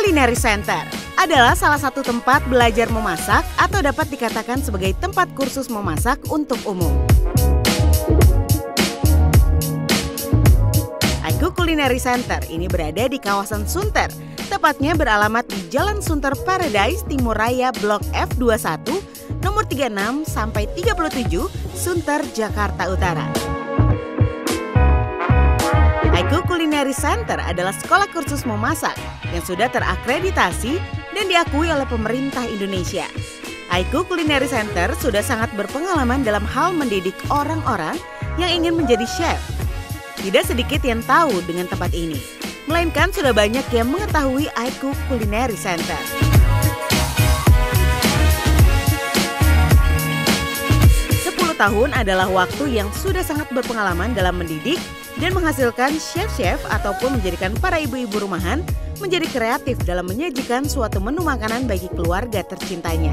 Culinary Center adalah salah satu tempat belajar memasak atau dapat dikatakan sebagai tempat kursus memasak untuk umum. Aiku Culinary Center ini berada di kawasan Sunter, tepatnya beralamat di Jalan Sunter Paradise Timur Raya Blok F21, nomor 36 sampai 37, Sunter, Jakarta Utara. Aiku Culinary Center adalah sekolah kursus memasak yang sudah terakreditasi dan diakui oleh pemerintah Indonesia. Aiku Culinary Center sudah sangat berpengalaman dalam hal mendidik orang-orang yang ingin menjadi chef. Tidak sedikit yang tahu dengan tempat ini, melainkan sudah banyak yang mengetahui Aiku Culinary Center. Tahun adalah waktu yang sudah sangat berpengalaman dalam mendidik dan menghasilkan chef-chef ataupun menjadikan para ibu-ibu rumahan menjadi kreatif dalam menyajikan suatu menu makanan bagi keluarga tercintanya.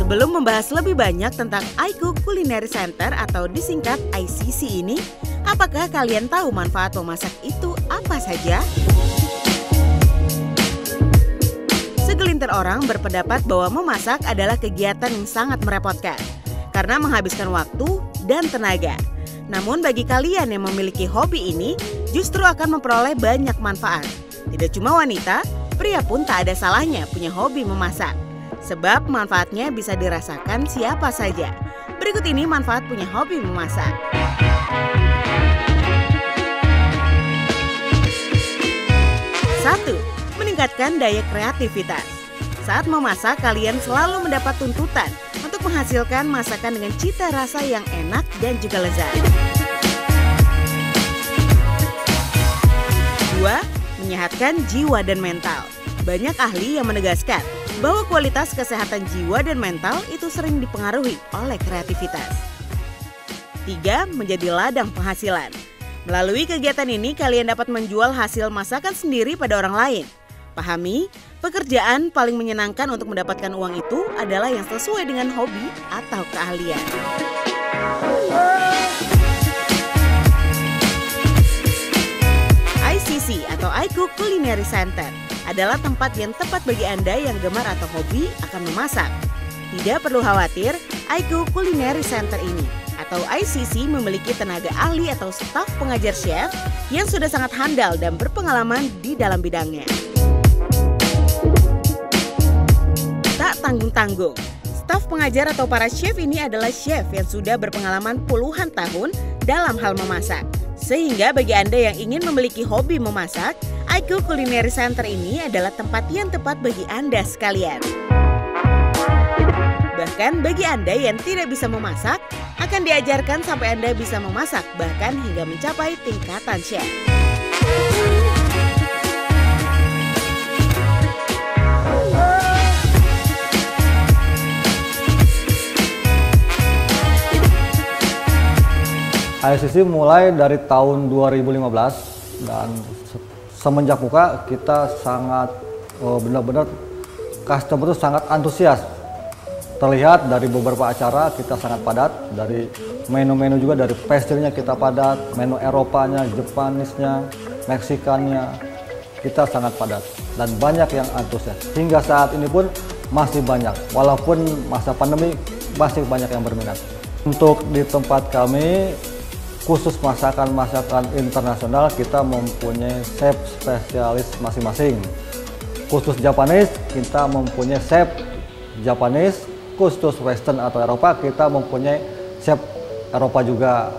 Sebelum membahas lebih banyak tentang Aiku Culinary Center atau disingkat ICC ini, apakah kalian tahu manfaat memasak itu apa saja? Segelintir orang berpendapat bahwa memasak adalah kegiatan yang sangat merepotkan karena menghabiskan waktu dan tenaga. Namun bagi kalian yang memiliki hobi ini justru akan memperoleh banyak manfaat. Tidak cuma wanita, pria pun tak ada salahnya punya hobi memasak. Sebab manfaatnya bisa dirasakan siapa saja. Berikut ini manfaat punya hobi memasak. 1. Meningkatkan daya kreativitas. Saat memasak, kalian selalu mendapat tuntutan untuk menghasilkan masakan dengan cita rasa yang enak dan juga lezat. 2. Menyehatkan jiwa dan mental. Banyak ahli yang menegaskan bahwa kualitas kesehatan jiwa dan mental itu sering dipengaruhi oleh kreativitas. 3. Menjadi ladang penghasilan. Melalui kegiatan ini, kalian dapat menjual hasil masakan sendiri pada orang lain. Pahami, pekerjaan paling menyenangkan untuk mendapatkan uang itu adalah yang sesuai dengan hobi atau keahlian. ICC atau Aiku Culinary Center adalah tempat yang tepat bagi Anda yang gemar atau hobi akan memasak. Tidak perlu khawatir, Aiku Culinary Center ini atau ICC memiliki tenaga ahli atau staf pengajar chef yang sudah sangat handal dan berpengalaman di dalam bidangnya. Tak tanggung-tanggung, staf pengajar atau para chef ini adalah chef yang sudah berpengalaman puluhan tahun dalam hal memasak. Sehingga bagi Anda yang ingin memiliki hobi memasak, Aiku Culinary Center ini adalah tempat yang tepat bagi Anda sekalian. Bahkan bagi Anda yang tidak bisa memasak, akan diajarkan sampai Anda bisa memasak, bahkan hingga mencapai tingkatan chef. ICC mulai dari tahun 2015 dan semenjak buka kita sangat benar-benar customer itu sangat antusias. Terlihat dari beberapa acara kita sangat padat, dari menu-menu juga, dari pastry-nya kita padat, menu Eropanya, Jepanisnya, Meksikannya, kita sangat padat dan banyak yang antusias. Hingga saat ini pun masih banyak, walaupun masa pandemi masih banyak yang berminat. Untuk di tempat kami, khusus masakan-masakan internasional, kita mempunyai chef spesialis masing-masing. Khusus Japanese, kita mempunyai chef Japanese. Khusus Western atau Eropa, kita mempunyai chef Eropa juga.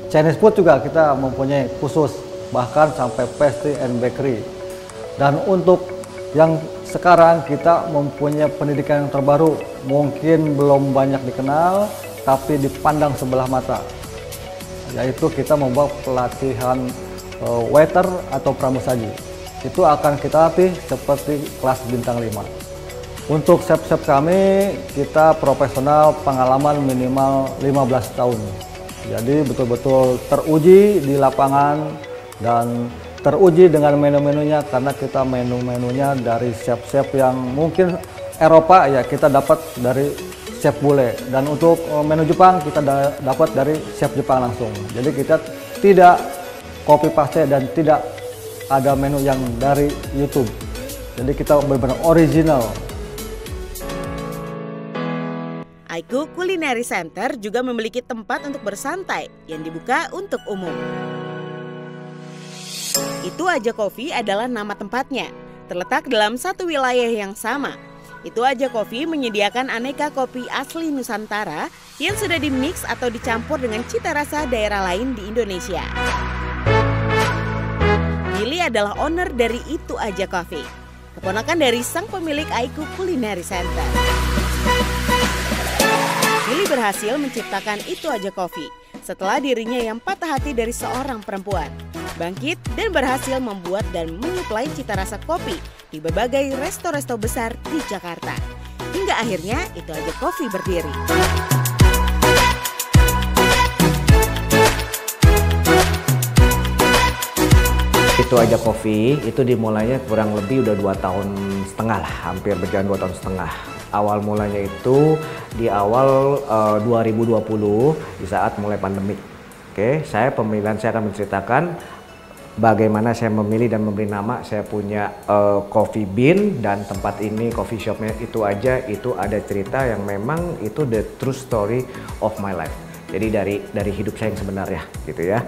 Chinese food juga kita mempunyai khusus, bahkan sampai pastry and bakery. Dan untuk yang sekarang kita mempunyai pendidikan yang terbaru, mungkin belum banyak dikenal, tapi dipandang sebelah mata. Yaitu kita membawa pelatihan waiter atau pramusaji. Itu akan kita latih seperti kelas bintang 5. Untuk chef-chef kami, kita profesional, pengalaman minimal 15 tahun. Jadi betul-betul teruji di lapangan dan teruji dengan menu-menunya, karena kita menu-menunya dari chef-chef yang mungkin Eropa ya kita dapat dari chef bule, dan untuk menu Jepang kita dapat dari chef Jepang langsung. Jadi kita tidak copy paste dan tidak ada menu yang dari YouTube. Jadi kita benar-benar original. Aiku Culinary Center juga memiliki tempat untuk bersantai yang dibuka untuk umum. Itu Aja Coffee adalah nama tempatnya, terletak dalam satu wilayah yang sama. Itu Aja Coffee menyediakan aneka kopi asli Nusantara yang sudah dimix atau dicampur dengan cita rasa daerah lain di Indonesia. Billy adalah owner dari Itu Aja Coffee, keponakan dari sang pemilik Aiku Culinary Center. Billy berhasil menciptakan Itu Aja Coffee setelah dirinya yang patah hati dari seorang perempuan bangkit dan berhasil membuat dan menyuplai cita rasa kopi di berbagai resto-resto besar di Jakarta. Hingga akhirnya Itu Aja Coffee berdiri. Itu Aja Coffee itu dimulainya kurang lebih udah 2,5 tahun lah, hampir berjalan 2,5 tahun. Awal mulanya itu di awal 2020 di saat mulai pandemi. Oke, saya akan menceritakan bagaimana saya memilih dan memberi nama. Saya punya coffee bean dan tempat ini coffee shopnya Itu Aja, itu ada cerita yang memang itu the true story of my life. Jadi dari hidup saya yang sebenarnya gitu ya.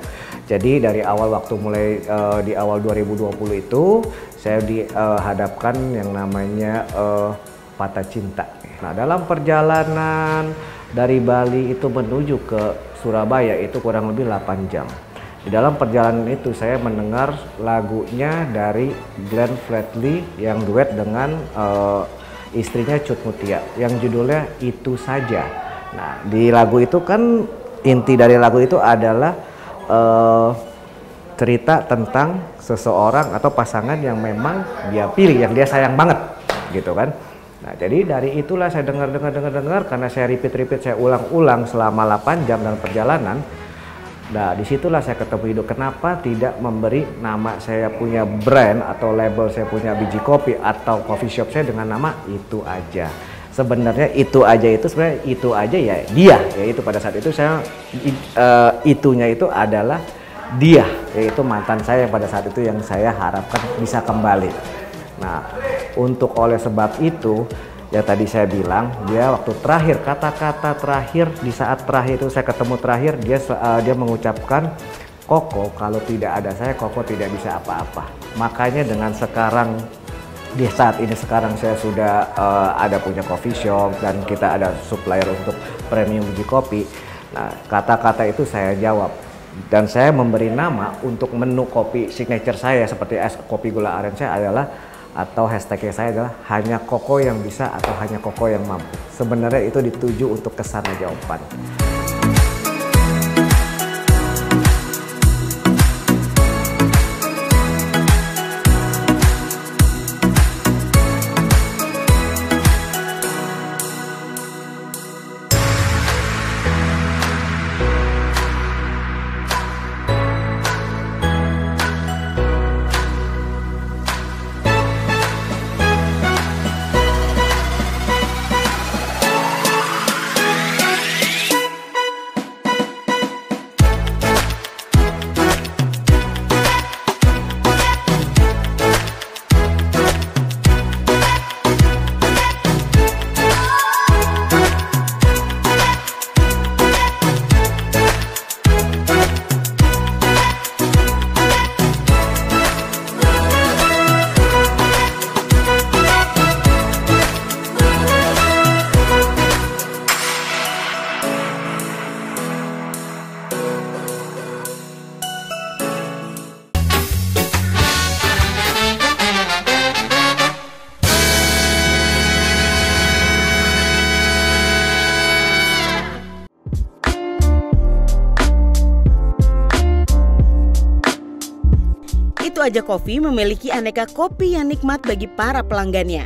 Jadi dari awal waktu mulai di awal 2020 itu saya dihadapkan yang namanya patah cinta. Nah, dalam perjalanan dari Bali itu menuju ke Surabaya itu kurang lebih 8 jam. Di dalam perjalanan itu saya mendengar lagunya dari Glenn Fredly yang duet dengan istrinya Cut Mutia yang judulnya Itu Saja. Nah, di lagu itu kan inti dari lagu itu adalah cerita tentang seseorang atau pasangan yang memang dia pilih, yang dia sayang banget gitu kan. Nah, jadi dari itulah saya dengar karena saya repeat, saya ulang-ulang selama 8 jam dalam perjalanan. Nah, disitulah saya ketemu hidup. Kenapa tidak memberi nama saya punya brand atau label saya punya biji kopi atau coffee shop saya dengan nama Itu Aja. Sebenarnya Itu Aja itu sebenarnya Itu Aja ya dia, yaitu pada saat itu saya itunya itu adalah dia, yaitu mantan saya pada saat itu yang saya harapkan bisa kembali. Nah, untuk oleh sebab itu ya tadi saya bilang dia waktu terakhir kata-kata terakhir di saat terakhir itu saya ketemu terakhir dia mengucapkan, Koko kalau tidak ada saya Koko tidak bisa apa-apa. Makanya dengan sekarang di saat ini sekarang saya sudah ada punya coffee shop dan kita ada supplier untuk premium biji kopi. Nah, kata-kata itu saya jawab dan saya memberi nama untuk menu kopi signature saya seperti es kopi gula aren saya adalah atau hashtagnya saya adalah hanya Koko yang bisa atau hanya Koko yang mampu. Sebenarnya itu dituju untuk kesana jawaban. Itu Aja Coffee memiliki aneka kopi yang nikmat bagi para pelanggannya.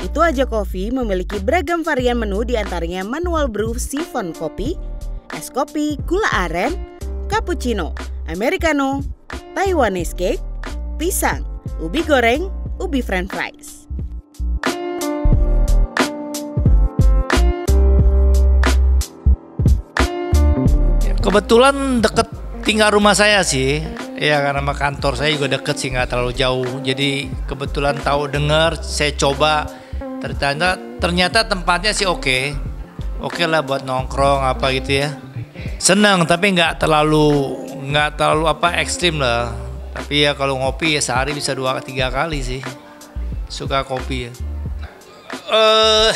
Itu Aja Coffee memiliki beragam varian menu diantaranya manual brew siphon kopi, es kopi gula aren, cappuccino, americano, Taiwanese cake, pisang, ubi goreng, ubi french fries. Kebetulan deket tinggal rumah saya sih, Ya karena sama kantor saya juga deket sih, nggak terlalu jauh. Jadi kebetulan tahu dengar, saya coba. Ternyata tempatnya sih oke lah buat nongkrong apa gitu ya. Senang tapi nggak terlalu ekstrim lah. Tapi ya kalau ngopi ya sehari bisa 2-3 kali sih. Suka kopi ya.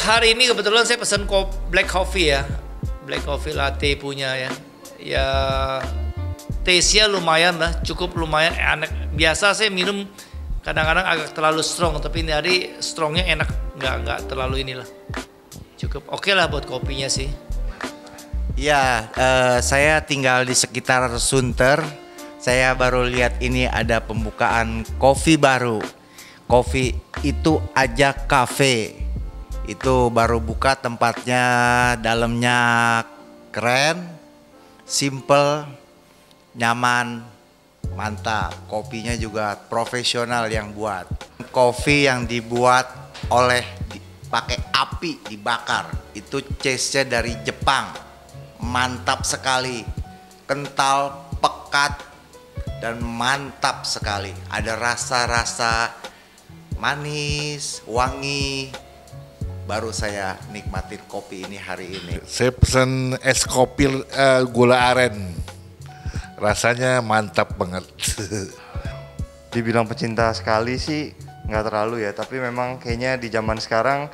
Hari ini kebetulan saya pesan black coffee ya. Black coffee latte punya ya. Ya taste-nya lumayan lah, cukup lumayan enak. Biasa saya minum kadang-kadang agak terlalu strong, tapi ini hari strongnya enak, nggak terlalu inilah. Cukup oke lah buat kopinya sih. Ya, saya tinggal di sekitar Sunter. Saya baru lihat ini ada pembukaan kopi baru. Kopi Itu Aja Cafe. Itu baru buka tempatnya, dalamnya keren, simple, nyaman, mantap. Kopinya juga profesional yang buat. Kopi yang dibuat pakai api dibakar. Itu chase-nya dari Jepang. Mantap sekali. Kental, pekat, dan mantap sekali. Ada rasa-rasa manis, wangi. Baru saya nikmatin kopi ini hari ini. Saya pesan es kopi gula aren. Rasanya mantap banget. Dibilang pecinta sekali sih nggak terlalu ya, tapi memang kayaknya di zaman sekarang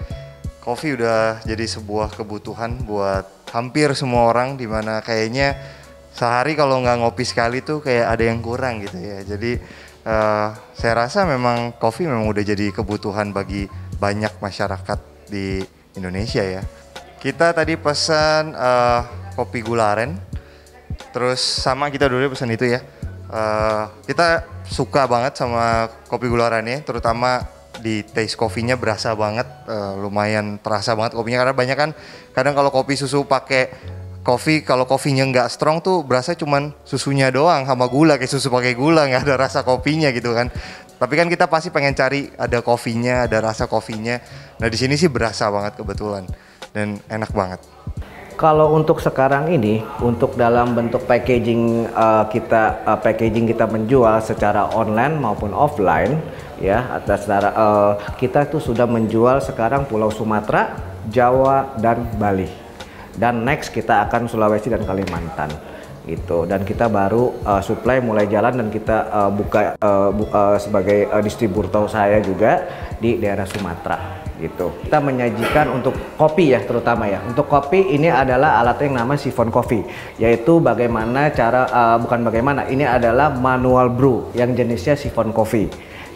kopi udah jadi sebuah kebutuhan buat hampir semua orang, dimana kayaknya sehari kalau nggak ngopi sekali tuh kayak ada yang kurang gitu ya. Jadi saya rasa memang kopi memang udah jadi kebutuhan bagi banyak masyarakat di Indonesia ya. Kita tadi pesan kopi gula aren, terus sama kita dulu pesan itu ya. Kita suka banget sama kopi gula arennya, terutama di taste kopinya berasa banget, lumayan terasa banget kopinya, karena banyak kan kadang kalau kopi susu pakai kopi, kalau kopinya nggak strong tuh berasa cuman susunya doang sama gula, kayak susu pakai gula, nggak ada rasa kopinya gitu kan. Tapi kan kita pasti pengen cari ada kopinya, ada rasa kopinya. Nah di sini sih berasa banget kebetulan dan enak banget. Kalau untuk sekarang ini, untuk dalam bentuk packaging kita menjual secara online maupun offline, ya atas kita tuh sudah menjual sekarang Pulau Sumatera, Jawa dan Bali. Dan next kita akan Sulawesi dan Kalimantan. Gitu. Dan kita baru supply mulai jalan, dan kita buka sebagai distributor saya juga di daerah Sumatera gitu. Kita menyajikan untuk kopi ya, terutama ya. Untuk kopi ini adalah alat yang namanya siphon coffee, yaitu bagaimana cara ini adalah manual brew yang jenisnya siphon coffee.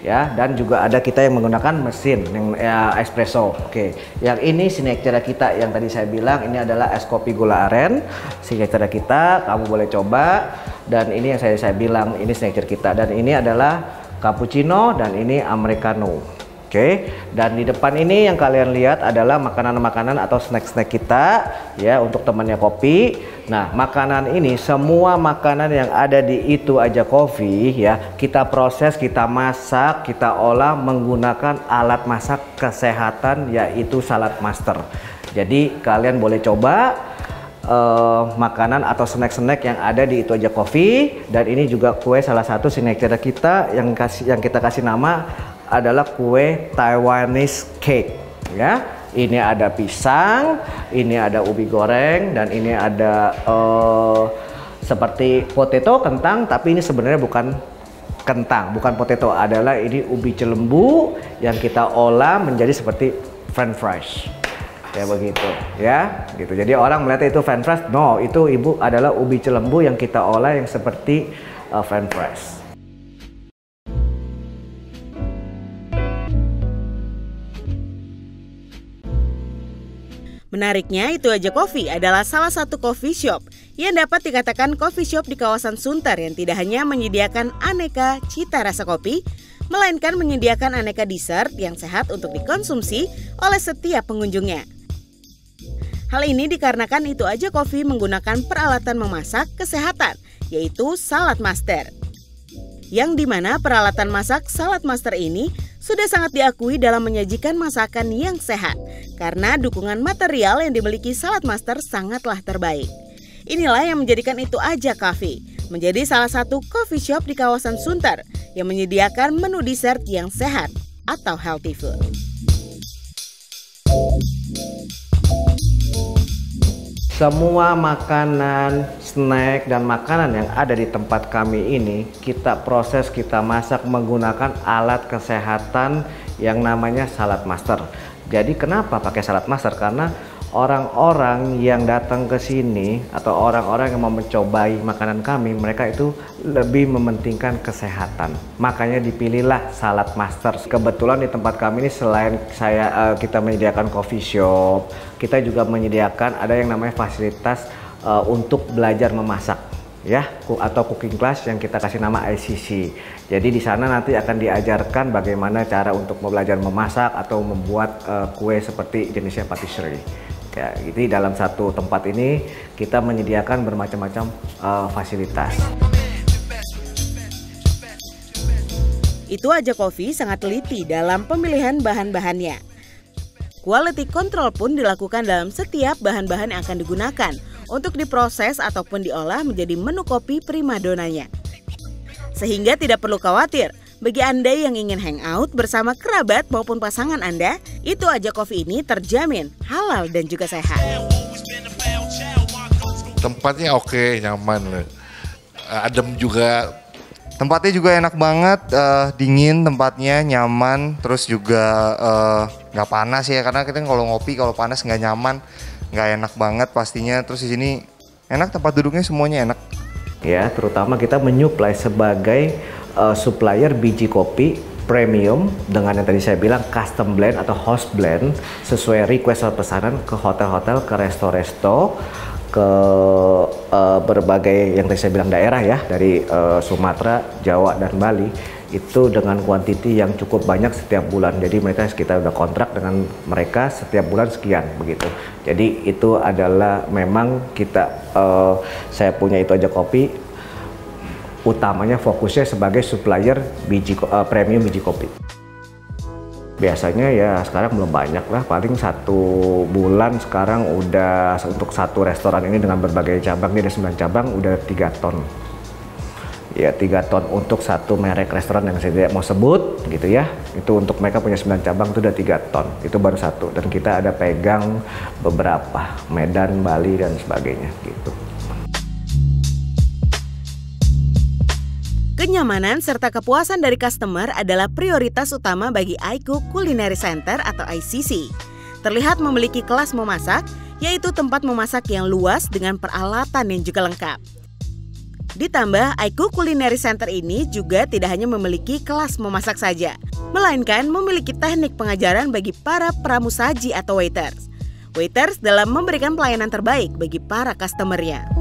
Ya, dan juga ada kita yang menggunakan mesin yang espresso. Oke, yang ini signature kita yang tadi saya bilang, ini adalah es kopi gula aren signature kita, kamu boleh coba. Dan ini yang saya bilang, ini signature kita, dan ini adalah cappuccino, dan ini americano. Oke, dan di depan ini yang kalian lihat adalah makanan-makanan atau snack-snack kita ya, untuk temannya kopi. Nah, makanan ini, semua makanan yang ada di Itu Aja Coffee ya, kita proses, kita masak, kita olah menggunakan alat masak kesehatan, yaitu Salad Master. Jadi kalian boleh coba makanan atau snack-snack yang ada di Itu Aja Coffee. Dan ini juga kue, salah satu signature kita yang kita kasih nama adalah kue Taiwanese cake ya. Ini ada pisang, ini ada ubi goreng, dan ini ada seperti potato, kentang, tapi ini sebenarnya bukan kentang, bukan potato, adalah ini ubi celembu yang kita olah menjadi seperti french fries. Ya begitu ya, gitu. Jadi orang melihat itu french fries, no, itu ibu adalah ubi celembu yang kita olah yang seperti french fries. Menariknya, Itu Aja Coffee adalah salah satu coffee shop yang dapat dikatakan coffee shop di kawasan Sunter yang tidak hanya menyediakan aneka cita rasa kopi, melainkan menyediakan aneka dessert yang sehat untuk dikonsumsi oleh setiap pengunjungnya. Hal ini dikarenakan Itu Aja Coffee menggunakan peralatan memasak kesehatan, yaitu Salad Master. Yang dimana peralatan masak Salad Master ini sudah sangat diakui dalam menyajikan masakan yang sehat, karena dukungan material yang dimiliki Salad Master sangatlah terbaik. Inilah yang menjadikan Itu Aja Coffee menjadi salah satu coffee shop di kawasan Sunter yang menyediakan menu dessert yang sehat atau healthy food. Semua makanan, snack, dan makanan yang ada di tempat kami ini kita proses, kita masak menggunakan alat kesehatan yang namanya Salad Master. Jadi kenapa pakai Salad Master? Karena orang-orang yang datang ke sini atau orang-orang yang mau mencobai makanan kami, mereka itu lebih mementingkan kesehatan. Makanya dipilihlah Salad Master. Kebetulan di tempat kami ini selain kita menyediakan coffee shop, kita juga menyediakan ada yang namanya fasilitas untuk belajar memasak, ya, atau cooking class yang kita kasih nama ICC. Jadi di sana nanti akan diajarkan bagaimana cara untuk belajar memasak atau membuat kue seperti jenisnya patisserie. Ya, jadi dalam satu tempat ini kita menyediakan bermacam-macam fasilitas. Itu Aja Coffee sangat teliti dalam pemilihan bahan-bahannya. Quality control pun dilakukan dalam setiap bahan-bahan yang akan digunakan untuk diproses ataupun diolah menjadi menu kopi primadonanya. Sehingga tidak perlu khawatir, bagi Anda yang ingin hangout bersama kerabat maupun pasangan Anda, Itu Aja Coffee ini terjamin halal dan juga sehat. Tempatnya oke, nyaman, adem juga. Tempatnya juga enak banget, dingin tempatnya, nyaman, terus juga nggak panas ya, karena kita kalau ngopi kalau panas nggak nyaman, nggak enak banget pastinya. Terus di sini enak, tempat duduknya semuanya enak. Ya, terutama kita menyuplai sebagai supplier biji kopi premium dengan yang tadi saya bilang custom blend atau house blend sesuai request atau pesanan ke hotel-hotel, ke resto-resto, ke berbagai yang tadi saya bilang daerah ya, dari Sumatera, Jawa, dan Bali, itu dengan kuantiti yang cukup banyak setiap bulan. Jadi mereka kita udah kontrak dengan mereka setiap bulan sekian begitu. Jadi itu adalah memang kita saya punya Itu Aja Kopi utamanya fokusnya sebagai supplier premium biji kopi. Biasanya ya sekarang belum banyak lah, paling 1 bulan sekarang udah untuk satu restoran ini dengan berbagai cabang, ini ada 9 cabang, udah 3 ton. Ya 3 ton untuk satu merek restoran yang saya tidak mau sebut gitu ya. Itu untuk mereka punya 9 cabang itu udah 3 ton, itu baru satu. Dan kita ada pegang beberapa, Medan, Bali, dan sebagainya gitu. Kenyamanan serta kepuasan dari customer adalah prioritas utama bagi Aiku Culinary Center atau ICC. Terlihat memiliki kelas memasak, yaitu tempat memasak yang luas dengan peralatan yang juga lengkap. Ditambah, Aiku Culinary Center ini juga tidak hanya memiliki kelas memasak saja, melainkan memiliki teknik pengajaran bagi para pramusaji atau waiters. Waiters dalam memberikan pelayanan terbaik bagi para customernya.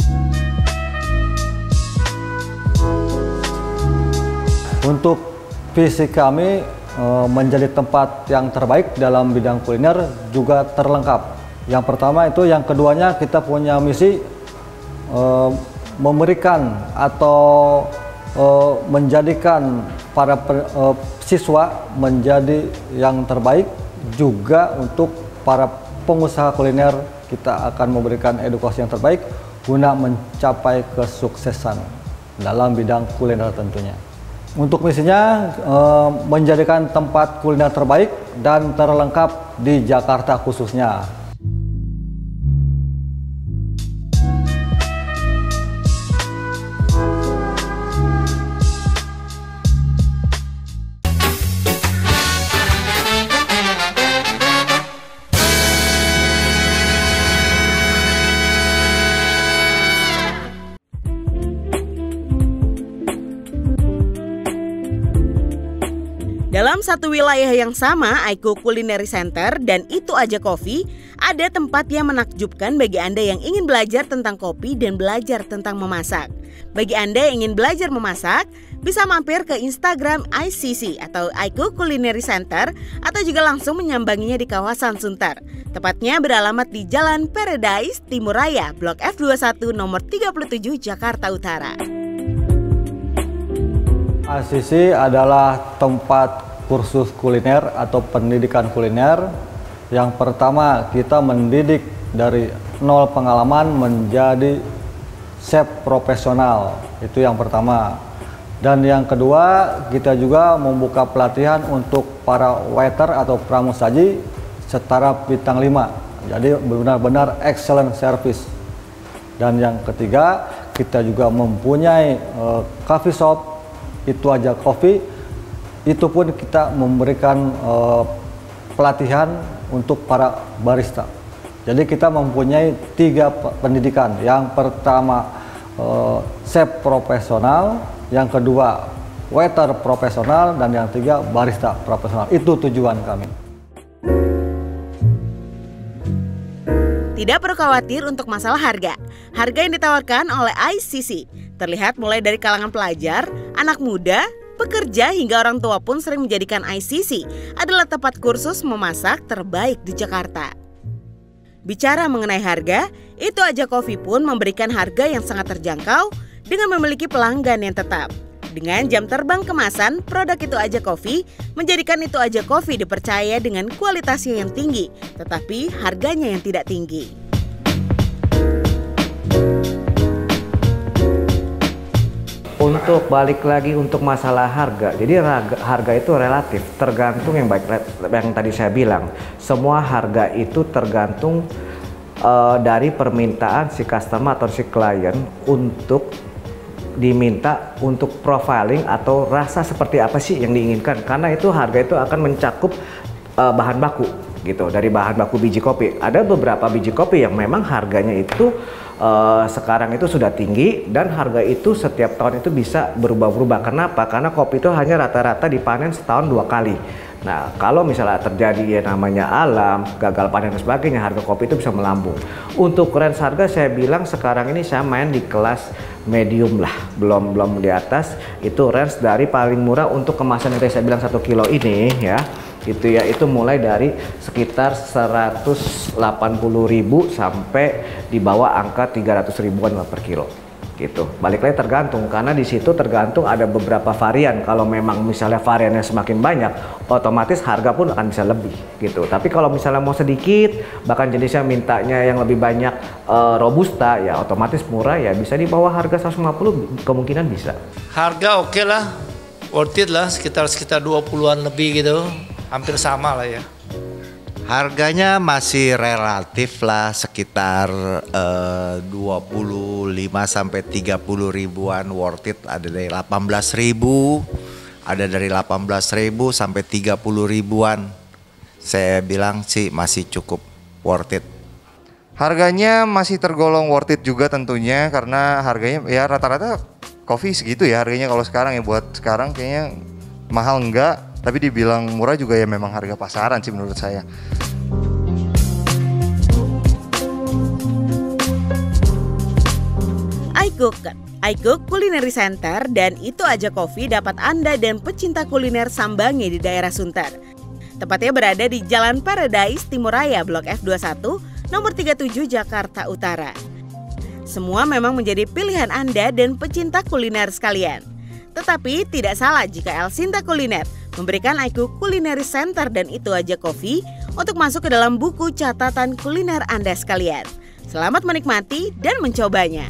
Untuk visi kami menjadi tempat yang terbaik dalam bidang kuliner juga terlengkap. Yang pertama itu, yang keduanya kita punya misi memberikan atau menjadikan para siswa menjadi yang terbaik. Juga untuk para pengusaha kuliner kita akan memberikan edukasi yang terbaik guna mencapai kesuksesan dalam bidang kuliner tentunya. Untuk misinya menjadikan tempat kuliner terbaik dan terlengkap di Jakarta khususnya. Dalam satu wilayah yang sama, Aiku Culinary Center dan Itu Aja Coffee ada tempat yang menakjubkan bagi Anda yang ingin belajar tentang kopi dan belajar tentang memasak. Bagi Anda yang ingin belajar memasak, bisa mampir ke Instagram ICC atau Aiku Culinary Center atau juga langsung menyambanginya di kawasan Sunter. Tepatnya beralamat di Jalan Paradise Timur Raya, Blok F21 nomor 37 Jakarta Utara. ICC adalah tempat kursus kuliner atau pendidikan kuliner. Yang pertama, kita mendidik dari nol pengalaman menjadi chef profesional. Itu yang pertama. Dan yang kedua, kita juga membuka pelatihan untuk para waiter atau pramusaji setara bintang 5. Jadi benar-benar excellent service. Dan yang ketiga, kita juga mempunyai coffee shop, Itu Aja Coffee. Itu pun kita memberikan pelatihan untuk para barista. Jadi kita mempunyai 3 pendidikan. Yang pertama chef profesional, yang kedua waiter profesional, dan yang ketiga barista profesional. Itu tujuan kami. Tidak perlu khawatir untuk masalah harga. Harga yang ditawarkan oleh ICC terlihat mulai dari kalangan pelajar, anak muda, pekerja hingga orang tua pun sering menjadikan ICC adalah tempat kursus memasak terbaik di Jakarta. Bicara mengenai harga, Itu Aja Coffee pun memberikan harga yang sangat terjangkau dengan memiliki pelanggan yang tetap. Dengan jam terbang kemasan, produk Itu Aja Coffee menjadikan Itu Aja Coffee dipercaya dengan kualitasnya yang tinggi, tetapi harganya yang tidak tinggi. Untuk balik lagi untuk masalah harga, jadi harga itu relatif, tergantung yang tadi saya bilang. Semua harga itu tergantung dari permintaan si customer atau si klien untuk diminta untuk profiling atau rasa seperti apa sih yang diinginkan. Karena itu harga itu akan mencakup bahan baku gitu, dari bahan baku biji kopi. Ada beberapa biji kopi yang memang harganya itu sekarang itu sudah tinggi, dan harga itu setiap tahun itu bisa berubah-ubah. Kenapa? Karena kopi itu hanya rata-rata dipanen setahun 2 kali. Nah, kalau misalnya terjadi ya namanya alam, gagal panen dan sebagainya, harga kopi itu bisa melambung. Untuk range harga saya bilang sekarang ini saya main di kelas medium lah, belum di atas. Itu range dari paling murah untuk kemasan yang saya bilang 1 kilo ini ya. Itu mulai dari sekitar 180.000 sampai di bawah angka 300 ribuan per kilo gitu. Balik lagi tergantung, karena di situ tergantung ada beberapa varian. Kalau memang misalnya variannya semakin banyak, otomatis harga pun akan bisa lebih gitu. Tapi kalau misalnya mau sedikit, bahkan jenisnya mintanya yang lebih banyak robusta, ya otomatis murah, ya bisa di bawah harga 150 kemungkinan bisa. Harga oke lah, worth it lah, sekitar 20-an lebih gitu. Hampir sama lah ya. Harganya masih relatif lah, sekitar 25 sampai 30 ribuan worth it. Ada dari 18.000, ada dari 18.000 sampai 30 ribuan. Saya bilang sih masih cukup worth it. Harganya masih tergolong worth it juga tentunya, karena harganya ya rata-rata kopi segitu ya harganya. Kalau sekarang ya, buat sekarang kayaknya mahal enggak. Tapi dibilang murah juga ya memang harga pasaran sih menurut saya. iCook Culinary Center dan Itu Aja Coffee dapat Anda dan pecinta kuliner sambangi di daerah Sunter. Tepatnya berada di Jalan Paradise Timur Raya Blok F21, nomor 37 Jakarta Utara. Semua memang menjadi pilihan Anda dan pecinta kuliner sekalian. Tetapi tidak salah jika El Sinta Kuliner memberikan iCook Culinary Center dan Itu Aja Coffee untuk masuk ke dalam buku catatan kuliner Anda sekalian. Selamat menikmati dan mencobanya.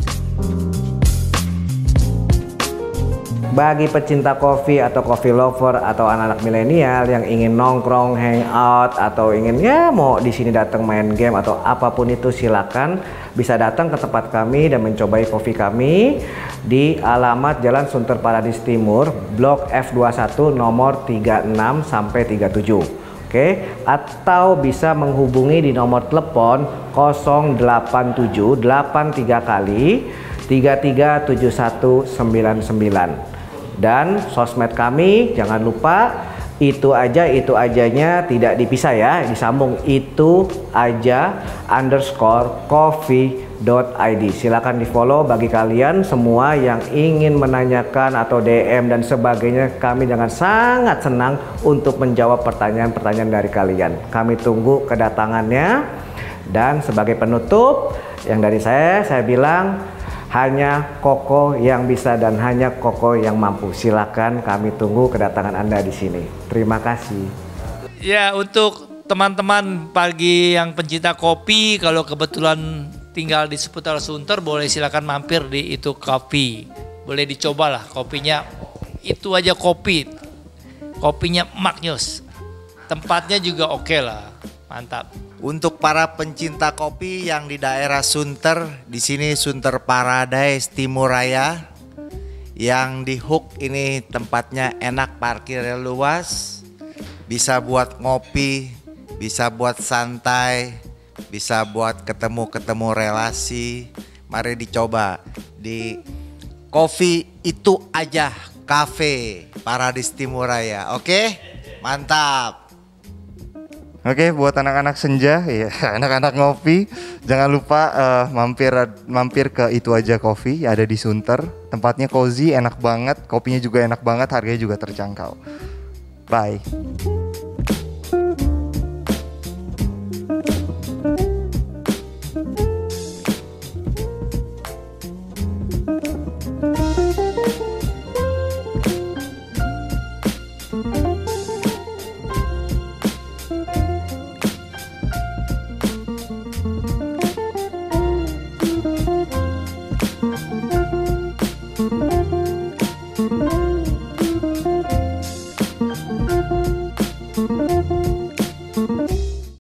Bagi pecinta kopi atau coffee lover atau anak-anak milenial yang ingin nongkrong, hangout, atau ingin ya mau di sini datang main game atau apapun itu, silakan bisa datang ke tempat kami dan mencobai kopi kami di alamat Jalan Sunter Paradise Timur, Blok F21 nomor 36 sampai 37. Oke, atau bisa menghubungi di nomor telepon 087 83 kali 337199. Dan sosmed kami jangan lupa itu ajanya tidak dipisah ya, disambung itu aja _coffee.id. Silakan di follow bagi kalian semua yang ingin menanyakan atau DM dan sebagainya. Kami dengan sangat senang untuk menjawab pertanyaan-pertanyaan dari kalian. Kami tunggu kedatangannya. Dan sebagai penutup yang dari saya bilang, hanya Koko yang bisa dan hanya Koko yang mampu. Silakan, kami tunggu kedatangan Anda di sini. Terima kasih. Ya, untuk teman-teman pagi yang pencinta kopi, kalau kebetulan tinggal di seputar Sunter boleh silakan mampir di Itu Kopi. Boleh dicoba lah kopinya, Itu Aja Kopi. Kopinya maknyus. Tempatnya juga oke lah, mantap. Untuk para pencinta kopi yang di daerah Sunter, di sini Sunter Paradise Timuraya, yang di Hook ini tempatnya enak, parkirnya luas, bisa buat ngopi, bisa buat santai, bisa buat ketemu relasi. Mari dicoba di Kopi Itu Aja Cafe Paradise Timuraya. Oke, mantap. Oke, buat anak-anak senja, ya anak-anak ngopi, jangan lupa mampir ke Itu Aja Coffee, ada di Sunter. Tempatnya cozy, enak banget, kopinya juga enak banget, harganya juga terjangkau. Bye.